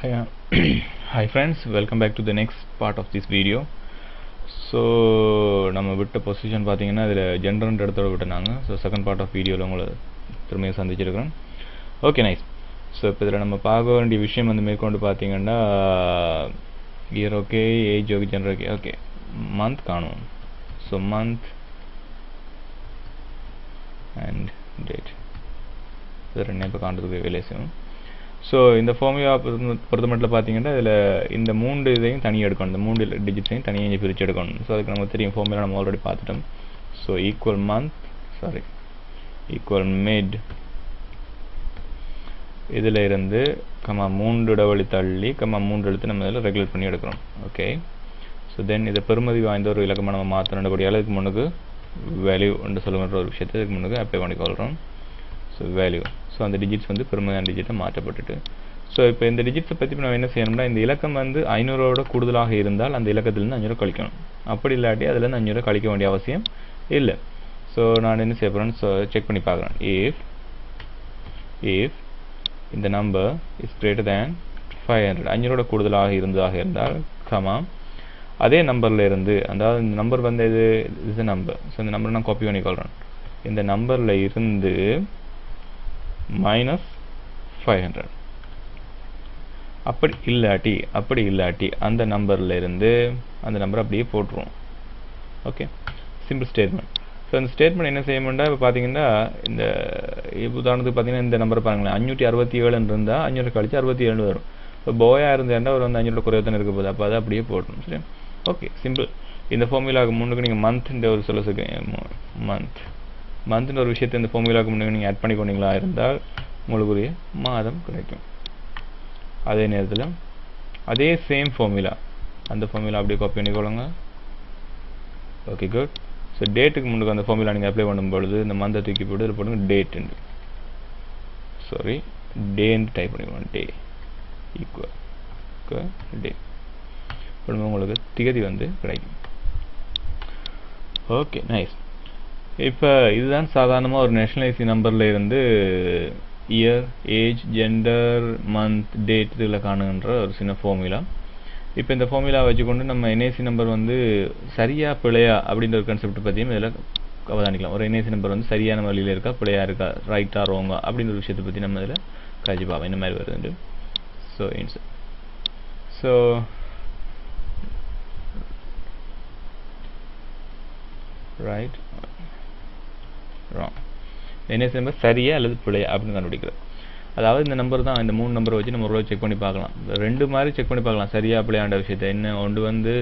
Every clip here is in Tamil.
Hi, hi friends, welcome back to the next part of this video. So நம்ம விட்ட பொசிஷன் பார்த்தீங்கன்னா இதில் ஜென்டர்ன்ற இடத்தோட விட்டுனாங்க. ஸோ செகண்ட் பார்ட் ஆஃப் வீடியோவில் உங்களை திரும்பியும் சந்திச்சிருக்கிறேன். Okay nice. ஸோ இப்போ இதில் நம்ம பார்க்க வேண்டிய விஷயம் வந்து மேற்கொண்டு பார்த்தீங்கன்னா year okay, age okay, gender okay, okay month காணும். ஸோ மந்த் அண்ட் டேட் இது ரெண்டே இப்போ காண்றதுக்கு வேலை செய்யும். ஸோ இந்த ஃபார்முலா பொறுத்த மட்டும் பார்த்தீங்கன்னா இதில் இந்த மூன்று இதையும் தனியாக எடுக்கணும், இந்த மூன்று டிஜிட்ஸையும் தனியாக இங்கே பிரித்து எடுக்கணும். ஸோ அதுக்கு நமக்கு தெரியும், ஃபார்முலா நம்ம ஆல்ரெடி பார்த்துட்டோம். ஸோ ஈக்குவல் மிட் இதில் இருந்து மூன்று இடைவெளி தள்ளி மூன்று எழுத்து நம்ம இதில் ரெகுலேட் பண்ணி எடுக்கிறோம். ஓகே. ஸோ தென் இதை பெருமதி வாய்ந்த ஒரு இலக்கமாக நம்ம மாற்றணும்படியால் இதுக்கு முன்னுக்கு வேல்யூ என்று சொல்லுங்கிற ஒரு விஷயத்தை இதுக்கு முன்னுக்கு அப்ளை பண்ணிக்கொள்கிறோம். ஸோ வேல்யூ, ஸோ அந்த டிஜிட்ஸ் வந்து பெருமையான டிஜிட்டை மாற்றப்பட்டுட்டு, ஸோ இப்போ இந்த டிஜிட்ஸை பற்றி நம்ம என்ன செய்யணும்னா, இந்த இலக்கம் வந்து 500ஓட கூடுதலாக இருந்தால் அந்த இலக்கத்திலேருந்து 500 கழிக்கணும். அப்படி இல்லாட்டி அதுலேருந்து 500 கழிக்க வேண்டிய அவசியம் இல்லை. ஸோ நான் என்ன செய்ய போகிறேன்னு செக் பண்ணி பார்க்குறேன். இஃப் இந்த நம்பர் இஸ் கிரேட்டர் தேன் 500, 500ஓட கூடுதலாக இருந்தால் அதே நம்பரில் இருந்து, அதாவது இந்த நம்பர் வந்து இது நம்பர், ஸோ இந்த நம்பரை நான் காப்பி பண்ணிக்கொள்கிறேன். இந்த நம்பரில் இருந்து -500. அப்படி இல்லாட்டி அந்த நம்பரில் இருந்து அந்த நம்பரை அப்படியே போட்டுருவோம். Okay, simple statement. ஸோ இந்த ஸ்டேட்மெண்ட் என்ன செய்யணும்னா, இப்போ பார்த்தீங்கன்னா இந்த உதாரணத்துக்கு பார்த்தீங்கன்னா இந்த நம்பரை பாருங்களேன், 567 இருந்தால் 500 கழிச்சு 67 வரும். இப்போ போயாக இருந்தால் அவர் வந்து 500 குறைய தான் இருக்க போகுது. அப்போ அதை அப்படியே போட்டணும். சரி, ஓகே, சிம்பிள். இந்த ஃபார்முலாவுக்கு முன்னுக்கு நீங்கள் மந்த்ன்ற ஒரு மந்த்ன்ற ஒரு விஷயத்தை இந்த ஃபார்முலாவுக்கு முன்னாடி நீங்கள் ஆட் பண்ணி கொண்டீங்களா இருந்தால் உங்களுக்குரிய மாதம் கிடைக்கும். அதே நேரத்தில் அதே சேம் ஃபார்முலா, அந்த ஃபார்முலா அப்படியே காப்பி பண்ணிக்கொள்ளுங்க. Okay, good. ஸோ டேட்டுக்கு முன்னுக்கு அந்த ஃபார்முலா நீங்கள் அப்ளை பண்ணும்பொழுது இந்த மந்தை தூக்கி போட்டு இதில் போடுங்க டேட்டுண்டு, டேன்னு டைப் பண்ணிக்கோங்க. டே ஈக்குவல் டே போடும்போது உங்களுக்கு திகதி வந்து கிடைக்கும். Okay, nice. இப்போ இதுதான் சாதாரணமாக ஒரு நேஷனலைசி நம்பரில் இருந்து year, age, gender, month, date இதில் காணுன்ற ஒரு சின்ன ஃபார்முலா. இப்போ இந்த ஃபார்முலா வச்சுக்கொண்டு நம்ம என்ஏசி நம்பர் வந்து சரியா பிழையா அப்படின்ற ஒரு கான்செப்ட் பற்றியும் இதில் அவதானிக்கலாம். ஒரு என்ஏசி நம்பர் வந்து சரியான வழியில் இருக்கா, பிழையா இருக்கா, ரைட்டா ரோங்கா அப்படின்ற ஒரு விஷயத்தை பற்றி நம்ம இதில் காய்ச்சி பார்ப்போம். இந்த மாதிரி வருது. So right wrong, NAC number சரியா அல்லது பிழையா அப்படின்னு கண்டுபிடிக்கிறது. அதாவது இந்த நம்பர் தான், இந்த 3 நம்பரை வச்சு நம்ம ஒரு செக் பண்ணி பார்க்கலாம். ரெண்டு மாதிரி செக் பண்ணி பார்க்கலாம் சரியா பிழையாண்ட விஷயத்தை. என்ன ஒன்று வந்து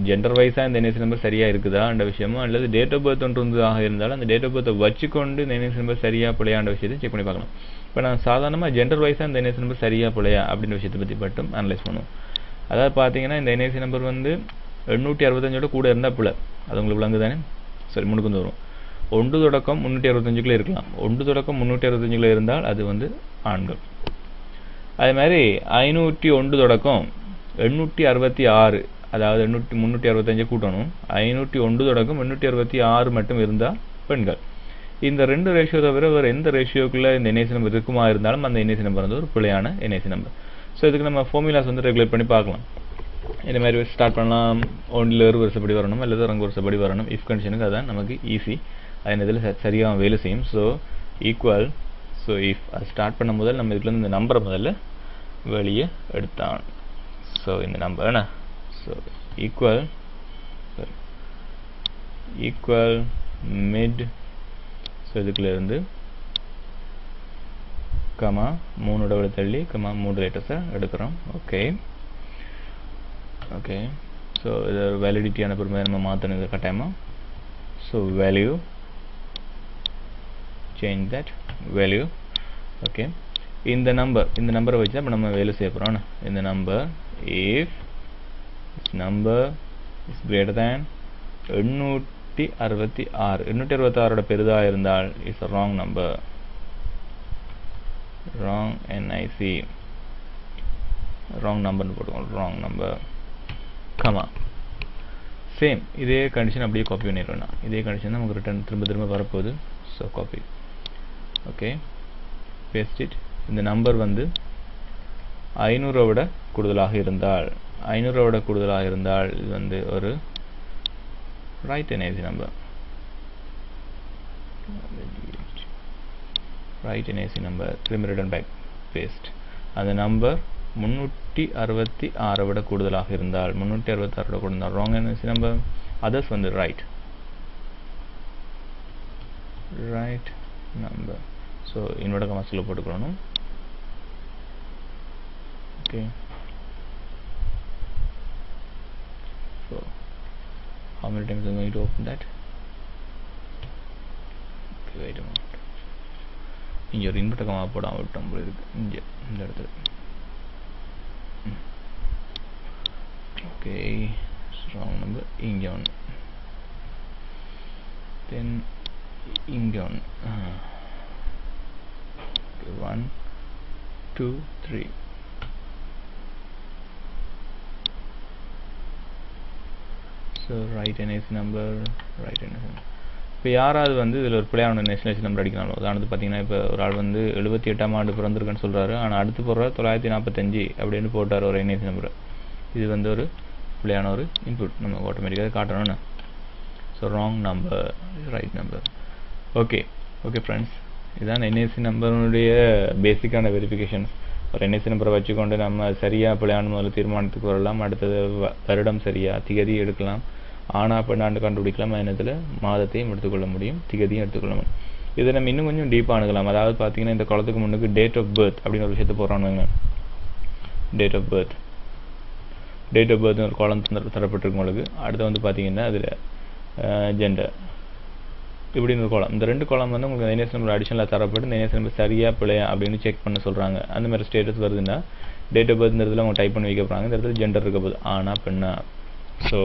ஜெண்டர் வைஸாக இந்த என்ஏசி நம்பர் சரியாக இருக்குதா என்ற விஷயமோ, அல்லது டேட் ஆஃப் பர்த் ஒன்று இருந்ததாக இருந்தாலும் அந்த டேட் ஆஃப் பர்த்தை வச்சுக்கொண்டு இந்த என்ஏசி நம்பர் சரியா பிழையாண்ட விஷயத்தை செக் பண்ணி பார்க்கலாம். இப்போ நான் சாதாரணமாக ஜெண்டர் வைஸாக இந்த என்ஏசி நம்பர் சரியா பிழையா அப்படின்ற விஷயத்தை பற்றி மட்டும் அனலைஸ் பண்ணுவோம். அதாவது பார்த்தீங்கன்னா இந்த என்ஏசி நம்பர் வந்து 865ஓட கூட இருந்தால் பிழை, அது உங்களுக்கு விளங்கு தானே? சரி, முன்னுக்கு வந்து வரும். 1 தொடக்கம் 365 இருக்கலாம். 1 தொடக்கம் 365 இருந்தால் அது வந்து ஆண்கள். அதே மாதிரி 501 தொடக்கம் 866, அதாவது 365 கூட்டணும். 501 தொடக்கம் 866 மட்டும் இருந்தால் பெண்கள். இந்த 2 ரேஷியோ தவிர வேறு எந்த ரேஷியோக்குள்ள இந்த என்ஏசி நம்பர் இருக்குமா இருந்தாலும் அந்த என்ஏசி நம்பர் வந்து ஒரு பிழையான என்ஏசி நம்பர். ஸோ இதுக்கு நம்ம ஃபார்முலாஸ் வந்து ரெகுலேட் பண்ணி பார்க்கலாம். இந்த மாதிரி ஸ்டார்ட் பண்ணலாம். ஒன்றில் ஒரு வருஷப்படி வரணும் அல்லது ரங்க வருஷப்படி வரணும். இஃப் கண்டிஷனுக்கு அதான் நமக்கு ஈஸி, அதன் இதில் சரியாக வேலை செய்யும். ஸோ ஈக்குவல், ஸோ இஃப் அது ஸ்டார்ட் பண்ண முதல் நம்ம இதுலேருந்து இந்த நம்பரை முதல்ல வெளியே எடுத்தான். ஸோ இந்த நம்பர் என்ன, ஸோ ஈக்குவல் மிட், ஸோ இதுக்குள்ளேருந்து 3 இடைவெளி தள்ளி 3 லேட்டர்ஸை எடுக்கிறோம். ஓகே. ஸோ இது ஒரு வேலிடிட்டியான பெருமை நம்ம மாற்றணும் இது கட்டாயமாக. So value, change that value. Okay, இந்த நம்பரை வச்சு இப்போ நம்ம வேலை செய்ய போகிறோம். இந்த number if this number is greater than 866 பெரிதாக இருந்தால் is a wrong number, wrong NIC, wrong number போட்டுக்கோங்க, wrong number, சேம் இதே கண்டிஷன் அப்படியே காப்பி பண்ணிடுவேன். இதே கண்டிஷன் நமக்கு ரிட்டர்ன் திரும்ப வரப்போகுது. So copy, okay, paste it. இந்த நம்பர் வந்து 500 விட கூடுதலாக இருந்தால் இது வந்து ஒரு right NIC number. Right NIC number திரும்பி ரிட்டர்ன் பேக் பேஸ்ட். அந்த நம்பர் 366 விட கூடுதலாக இருந்தால் ராங் NIC நம்பர். அதர்ஸ் வந்து ரைட் நம்பர். ஸோ இன்வெர்டர் கமாஸில் போட்டுக்கணும். Okay, so how many times am I going to open that? Okay, wait a minute. இங்கே ஒரு இன்வெர்டர் கமா போடாமல் விட்டோம் போல இருக்கு. இங்கே இந்த இடத்துல. Okay, wrong number. இங்கே ஒன்று, தென் இங்கே ஒன்று. 1 2 3. So right NIC number. இப்போ யாராவது வந்து இதில் ஒரு பிள்ளையான NIC நம்பர் அடிக்கணும். உதாரணத்துக்கு பார்த்தீங்கன்னா இப்போ ஒரு ஆள் வந்து 78ஆம் ஆண்டு பிறந்திருக்குன்னு சொல்கிறாரு. ஆனால் அடுத்து போடுற 945 அப்படின்னு போட்டார் ஒரு NIC நம்பர். இது வந்து ஒரு பிள்ளையான ஒரு இன்புட் நம்ம ஆட்டோமேட்டிக்காக காட்டணும்னு. So wrong number, right number. Okay friends, இதுதான் NIC நம்பருடைய பேசிக்கான வெரிஃபிகேஷன்ஸ். ஒரு NIC நம்பரை வச்சுக்கொண்டு நம்ம சரியாக பிள்ளையான முதல்ல தீர்மானத்துக்கு வரலாம். அடுத்தது வருடம் சரியாக திகதி எடுக்கலாம். ஆனா பெண்ணாண்டு கண்டுபிடிக்கலாம். அதில் மாதத்தையும் எடுத்துக்கொள்ள முடியும், திகதியும் எடுத்துக்கொள்ள முடியும். இதை நம்ம இன்னும் கொஞ்சம் டீப்பாக அணுகலாம். அதாவது பார்த்தீங்கன்னா இந்த காலத்துக்கு முன்னுக்கு டேட் ஆஃப் பர்த் அப்படின்னு ஒரு விஷயத்தை போடுறானுங்க. டேட் ஆஃப் பர்த்னு ஒரு காலம் தரப்பட்டிருக்கும் உங்களுக்கு. அடுத்து வந்து பார்த்தீங்கன்னா அதில் ஜெண்டர் இப்படின்னு ஒரு காலம். இந்த 2 காலம் வந்து உங்களுக்கு NIC நம்பர் அடிஷனலாக தரப்பட்டு இந்த NIC நம்பர் சரியா பிள்ளையா அப்படின்னு செக் பண்ண சொல்கிறாங்க. அந்த மாதிரி ஸ்டேட்டஸ் வருதுன்னா டேட் ஆஃப் பர்த் இடத்துல அவங்க டைப் பண்ணி வைக்க போகிறாங்க. இந்த இடத்துல ஜெண்டர் இருக்க போகுது, ஆனா பெண்ணா. ஸோ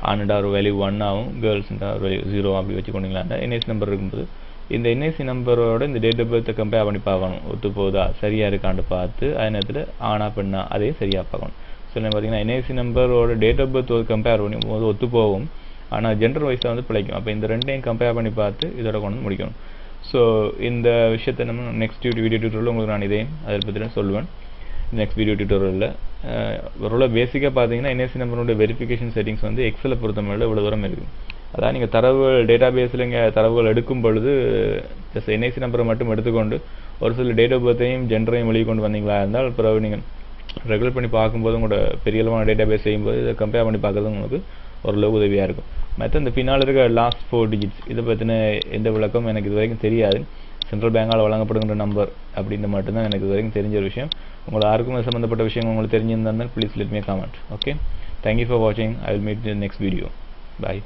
ஆணுடா ஒரு வேல்யூ 1 ஆகும், கேர்ள்ஸ்ன்றா ஒரு வேல்யூ 0 அப்படி வச்சுக்கொண்டீங்களா. அந்த NIC நம்பர் இருக்கும்போது இந்த NIC நம்பரோட இந்த டேட் ஆஃப் பர்த்தை கம்பேர் பண்ணி பார்க்கணும். ஒத்து போகுதா, சரியா இருக்கான்னு பார்த்து அதே நேரத்தில் ஆனா பெண்ணா அதையும் சரியாக பார்க்கணும். ஸோ பார்த்தீங்கன்னா NIC நம்பரோட டேட் ஆஃப் பர்த் கம்பேர் பண்ணி போது ஒத்து போகும், ஆனால் ஜெண்டர் வைஸாக வந்து பிழைக்கும். அப்போ இந்த ரெண்டையும் கம்பேர் பண்ணி பார்த்து இதோட கொண்டு வந்து முடிக்கணும். ஸோ இந்த விஷயத்தை நம்ம நெக்ஸ்ட் வீடியோ டியூட்டோரியல் உங்களுக்கு நான் இதையும் அதை பற்றி சொல்லுவேன். நெக்ஸ்ட் வீடியோ டியூட்டோரியலில் ஒரு பேசிக்காக பார்த்தீங்கன்னா NIC நம்பரோட வெரிஃபிகேஷன் செட்டிங்ஸ் வந்து எக்ஸலை பொறுத்தவரை இவ்வளோ தூரம் இருக்குது. அதாவது நீங்கள் டேட்டா பேஸில் இங்கே தரவுகள் எடுக்கும் பொழுது ஜஸ்ட் NIC நம்பரை மட்டும் எடுத்துக்கொண்டு ஒரு சில டேட் ஆஃப் பர்த்தையும் ஜெண்டரையும் வெளியே கொண்டு வந்தீங்களா இருந்தால் பிறகு நீங்கள் ரெகுலர் பண்ணி பார்க்கும்போது உங்களோட பெரிய அளவான டேட்டா பேஸ் செய்யும்போது இதை கம்பேர் பண்ணி பார்க்குறது உங்களுக்கு ஓரளவு உதவியாக இருக்கும். மற்ற இந்த பின்னால் இருக்க லாஸ்ட் 4 டிஜிட்ஸ் இதை பற்றின எந்த விளக்கம் எனக்கு இது வரைக்கும் தெரியாது. சென்ட்ரல் பேங்கால் வழங்கப்படுகின்ற நம்பர் அப்படின்னு மட்டும்தான் எனக்கு இது வரைக்கும் தெரிஞ்ச ஒரு விஷயம். உங்களுக்கு யாருக்கும் சம்மந்தப்பட்ட விஷயங்கள் உங்களுக்கு தெரிஞ்சிருந்தால் please let me comment. Okay, thank you for வாட்சிங். I will meet the next video. Bye.